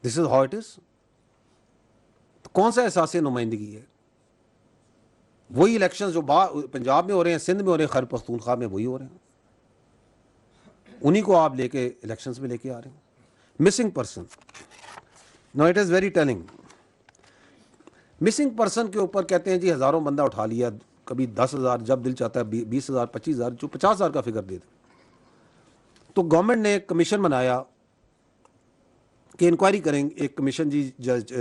This is how it is. کون سا احساس نمائندگی ہے؟ وہی الیکشن جو پنجاب میں ہو رہے ہیں، سندھ میں ہو رہے ہیں، خیبر پختونخوا میں وہی ہو رہے ہیں. انہی کو آپ لے کے الیکشنز میں لے کے آ رہے ہیں. Missing person, no it is very telling. Missing person کے اوپر کہتے ہیں جی ہزاروں بندہ اٹھا لیا، کبھی 10,000، جب دل چاہتا ہے 20,000، 25,000، جو 50,000 کا فگر دے دے. تو گورنمنٹ نے ایک کمیشن بنایا کہ انکوائری کریں. ایک کمیشن جی جج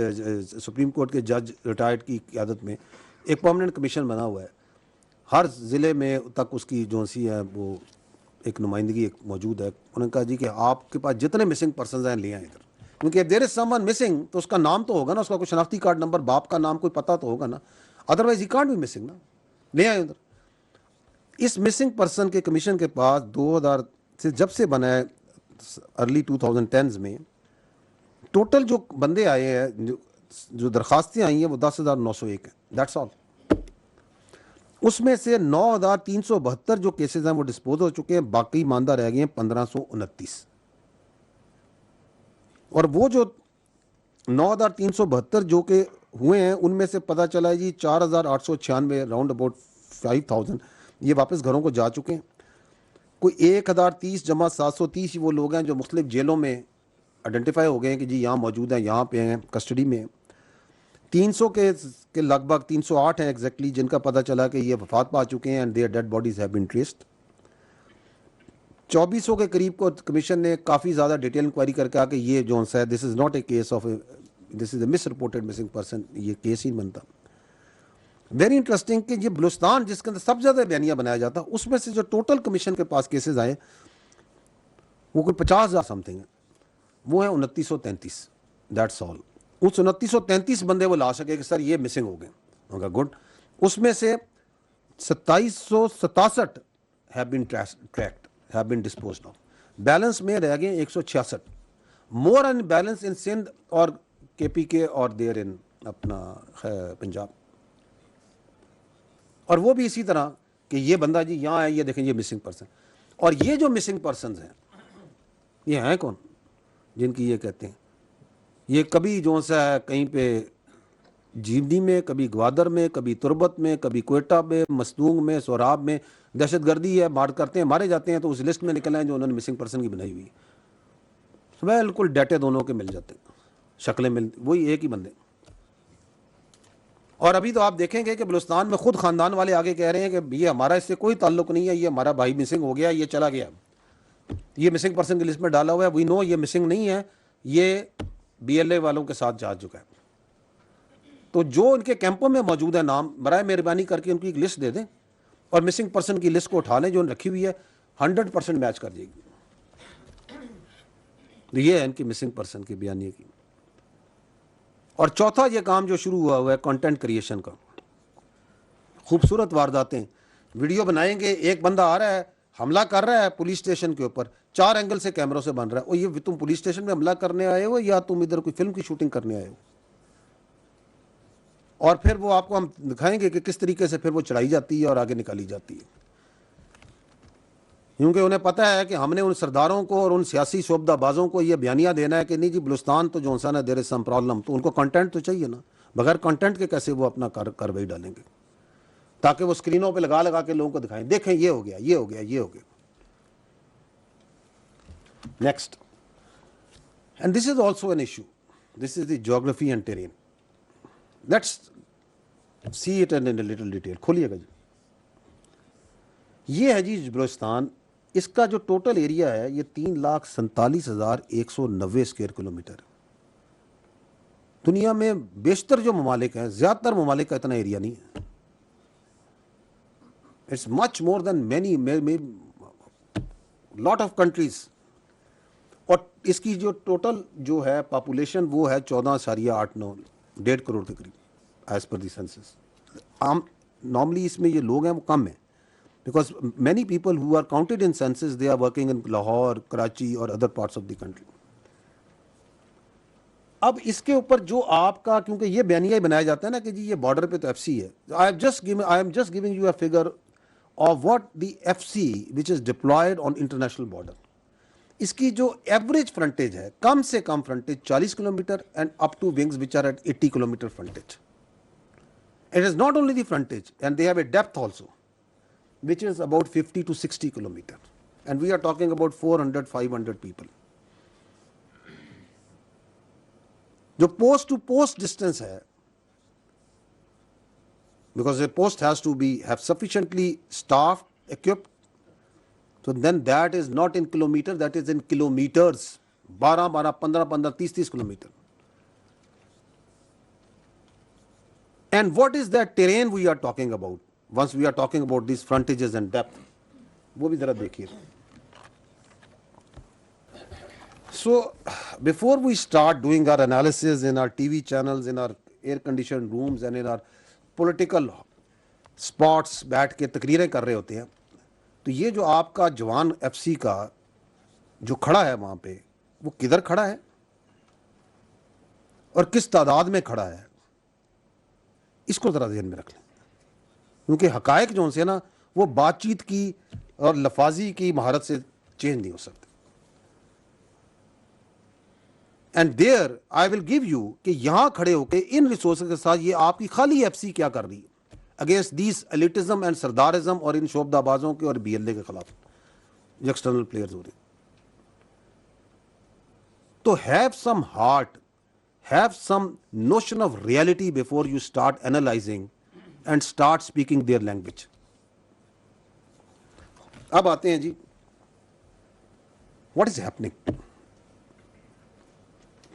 سپریم کورٹ کے جج ریٹائرڈ کی قیادت میں ایک پرماننٹ کمیشن بنا ہوا ہے. ہر ضلع میں تک اس کی جو سی ہے وہ ایک نمائندگی ایک موجود ہے. انہوں نے کہا جی کہ آپ کے پاس جتنے مسنگ پرسنز ہیں لے آئیں ادھر، کیونکہ دیر از سم ون مسنگ تو اس کا نام تو ہوگا نا، اس کا کوئی شناختی کارڈ نمبر، باپ کا نام کوئی پتہ تو ہوگا نا، ادروائز ہی کانٹ بھی مسنگ نا. لے آئیں ادھر. اس مسنگ پرسن کے کمیشن کے پاس 2000 سے جب سے بنا ہے ارلی 2010s میں ٹوٹل جو بندے آئے ہیں، جو درخواستیں آئی ہیں وہ 10,901 ہیں. That's all. اس میں سے 9,372 جو کیسز ہیں وہ ڈسپوز ہو چکے ہیں، باقی ماندہ رہ گئے ہیں 1,529. اور وہ جو 9,372 جو کہ ہوئے ہیں ان میں سے پتہ چلا ہے جی 4,896 راؤنڈ اباؤٹ 5,000 یہ واپس گھروں کو جا چکے ہیں. کوئی 1,030 جمع 730 وہ لوگ ہیں جو مختلف جیلوں میں آئیڈینٹیفائی ہو گئے ہیں کہ جی یہاں موجود ہیں، یہاں پہ ہیں، کسٹڈی میں. 300 کے لگ بھگ 308 ہیں ایگزیکٹلی جن کا پتہ چلا کہ یہ وفات پا چکے ہیں، and their dead bodies have been traced. 2400 کے قریب کو کمیشن نے کافی زیادہ ڈیٹیل انکوائری کر کے کہا کہ یہ جو ہے this is not a case of, this is a misreported missing person, یہ کیس ہی بنتا. ویری انٹرسٹنگ کہ یہ بلوچستان جس کے اندر سب سے زیادہ بیانیہ بنایا جاتا، اس میں سے جو ٹوٹل کمیشن کے پاس کیسز آئے وہ کوئی 50,000 سم تھنگ ہیں، وہ ہیں 2933. That's all. اس 2933 بندے وہ لا سکے کہ سر یہ مسنگ ہو گئے. گڈ. اس میں سے 2767 have been tracked, have been disposed of. Balance میں رہ گئے 166. مور ان بیلنس ان سندھ اور KPK اور دیر ان اپنا پنجاب. اور وہ بھی اسی طرح کہ یہ بندہ جی یہاں ہے، یہ دیکھیں یہ مسنگ پرسن. اور یہ جو مسنگ پرسنز ہیں یہ ہیں کون جن کی یہ کہتے ہیں؟ یہ کبھی جو سا ہے کہیں پہ جیندی میں، کبھی گوادر میں، کبھی تربت میں، کبھی کوئٹہ میں، مسنونگ میں، سوراب میں دہشت گردی ہے، مار کرتے ہیں، مارے جاتے ہیں تو اس لسٹ میں نکل آئے جو انہوں نے مسنگ پرسن کی بنائی ہوئی. بالکل ڈیٹے دونوں کے مل جاتے ہیں، شکلیں مل، وہی ایک ہی بندے. اور ابھی تو آپ دیکھیں گے کہ بلوچستان میں خود خاندان والے آگے کہہ رہے ہیں کہ یہ ہمارا اس سے کوئی تعلق نہیں ہے، یہ ہمارا بھائی مسنگ ہو گیا، یہ چلا گیا، یہ مسنگ پرسن کی لسٹ میں ڈالا ہوا ہے. وی نو یہ مسنگ نہیں ہے، یہ BLA والوں کے ساتھ جا چکا ہے. تو جو ان کے کیمپوں میں موجود ہے نام، برائے مہربانی کر کے ان کی ایک لسٹ دے دیں اور مسنگ پرسن کی لسٹ کو اٹھا لیں جو رکھی ہوئی ہے، 100% میچ کر جائے گی. تو یہ ہے ان کی مسنگ پرسن کی بیانیے کی. اور چوتھا یہ کام جو شروع ہوا ہے کنٹینٹ کریشن کا. خوبصورت وارداتیں، ویڈیو بنائیں گے، ایک بندہ آ رہا ہے حملہ کر رہا ہے پولیس اسٹیشن کے اوپر، 4 اینگل سے کیمروں سے بن رہا ہے. اور یہ تم پولیس اسٹیشن میں حملہ کرنے آئے ہو یا تم ادھر کوئی فلم کی شوٹنگ کرنے آئے ہو؟ اور پھر وہ آپ کو ہم دکھائیں گے کہ کس طریقے سے پھر وہ چڑھائی جاتی ہے اور آگے نکالی جاتی ہے. کیونکہ انہیں پتہ ہے کہ ہم نے ان سرداروں کو اور ان سیاسی شعبدہ بازوں کو یہ بیانیہ دینا ہے کہ نہیں جی بلوچستان تو جو ہے دیر از سم پرابلم، تو ان کو کنٹینٹ تو چاہیے نا. بغیر کنٹینٹ کے کیسے وہ اپنا کارروائی ڈالیں گے؟ تاکہ وہ اسکرینوں پہ لگا لگا کے لوگوں کو دکھائیں، دیکھیں یہ ہو گیا، یہ ہو گیا، یہ ہو گیا. Next, and this is also an issue, this is the geography and terrain. Let's see it in little detail. کھولیے گا جی. یہ ہے جی بلوچستان. اس کا جو ٹوٹل ایریا ہے یہ 3,47,190 اسکوائر کلومیٹر. دنیا میں بیشتر جو ممالک ہیں، زیادہ تر ممالک کا اتنا ایریا نہیں ہے. It's much more than many lot of countries. اور اس کی جو ٹوٹل جو ہے پاپولیشن وہ ہے 14.89 1.5 کروڑ کے قریب ایز پر دی سینسس. نارملی اس میں یہ لوگ ہیں وہ کم ہیں because many people who are counted in census they are working in Lahore, Karachi or other parts of the country. اب اس کے اوپر جو آپ کا، کیونکہ یہ بیانیہ ہی بنایا جاتا ہے نا کہ جی یہ بارڈر پہ تو FC ہے. I am just giving you a figure of what the FC which is deployed on international border. اس کی جو ایوریج فرنٹیج ہے کم سے کم frontage 40 kilometre and up to wings which are at 80 kilometre frontage. It is not only the frontage, and they have a depth also, which is about 50 to 60 kilometer. And we are talking about 400, 500 people. جو post to post distance ہے, because a post has to have sufficiently staff, equipped, so then that is not in kilometer, that is in kilometers. 12, 15, 30 kilometer. And what is that terrain we are talking about once we are talking about these frontages and depth? وہ بھی ذرا دیکھیے. So before we start doing our analysis in our TV channels, in our air conditioned rooms and in our political spots بیٹھ کے تقریریں کر رہے ہوتے ہیں, تو یہ جو آپ کا جوان ایف سی کا جو کھڑا ہے وہاں پہ, وہ کدھر کھڑا ہے اور کس تعداد میں کھڑا ہے, اس کو ذرا ذہن میں رکھ لیں. کیونکہ حقائق جو ان سے نا وہ بات چیت کی اور لفاظی کی مہارت سے چینج نہیں ہو سکتے. And there I will give you کہ یہاں کھڑے ہو کے ان ریسورسز کے ساتھ یہ آپ کی خالی ایف سی کیا کر رہی ہے اگینسٹ دیس ایلیٹزم اینڈ سردارزم اور ان شعبدہ بازوں کے اور بی ایل اے کے خلاف جو ایکسٹرنل پلیئرز ہو رہے ہیں. تو have some heart, have some notion of reality before you start analyzing and start speaking their language. اب آتے ہیں جی, what is happening.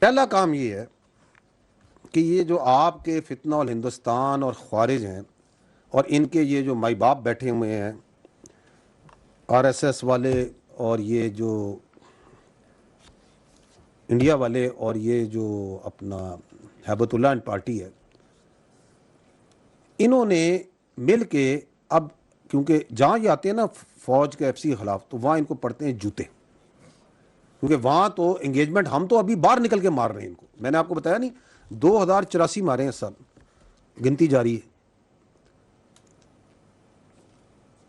پہلا کام یہ ہے کہ یہ جو آپ کے فتنہ الہندوستان اور خوارج ہیں اور ان کے یہ جو مائی باپ بیٹھے ہوئے ہیں آر ایس ایس والے اور یہ جو انڈیا والے اور یہ جو اپنا ہیبت اللہ اینڈ پارٹی ہے, انہوں نے مل کے اب کیونکہ جہاں یہ آتے ہیں نا فوج کے ایف سی کے خلاف, تو وہاں ان کو پڑتے ہیں جوتے, کیونکہ وہاں تو انگیجمنٹ ہم تو ابھی باہر نکل کے مار رہے ہیں ان کو. میں نے آپ کو بتایا نہیں 2084 مارے ہیں سب, گنتی جاری ہے.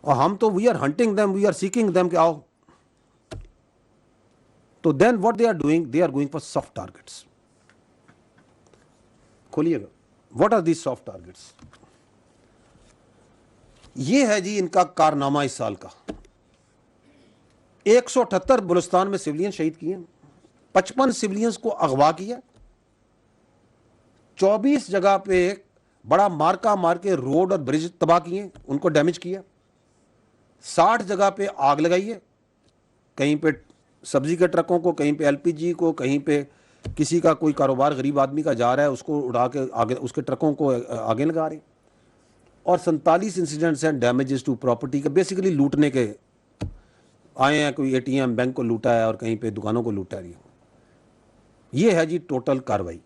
اور ہم تو we are hunting them, we are seeking them کہ آؤ. تو then what they are doing, they are going for soft targets. کھولیے گا, what are these soft targets. یہ ہے جی ان کا کارنامہ اس سال کا. 178 بلوچستان میں سولین شہید کیے, 55 سولینز کو اغوا کیا, 24 جگہ پہ بڑا مارکا مار کے روڈ اور برج تباہ کیے, ان کو ڈیمیج کیا, 60 جگہ پہ آگ لگائی ہے, کہیں پہ سبزی کے ٹرکوں کو, کہیں پہ ایل پی جی کو, کہیں پہ کسی کا کوئی کاروبار غریب آدمی کا جا رہا ہے اس کو اڑا کے آگے اس کے ٹرکوں کو آگے لگا رہے ہیں. اور 47 انسیڈنٹس ہیں ڈیمیجز ٹو پراپرٹی کے, بیسیکلی لوٹنے کے آئے ہیں, کوئی اے ٹی ایم بینک کو لوٹا ہے اور کہیں پہ دکانوں کو لوٹا ہے. یہ ہے جی ٹوٹل کاروائی.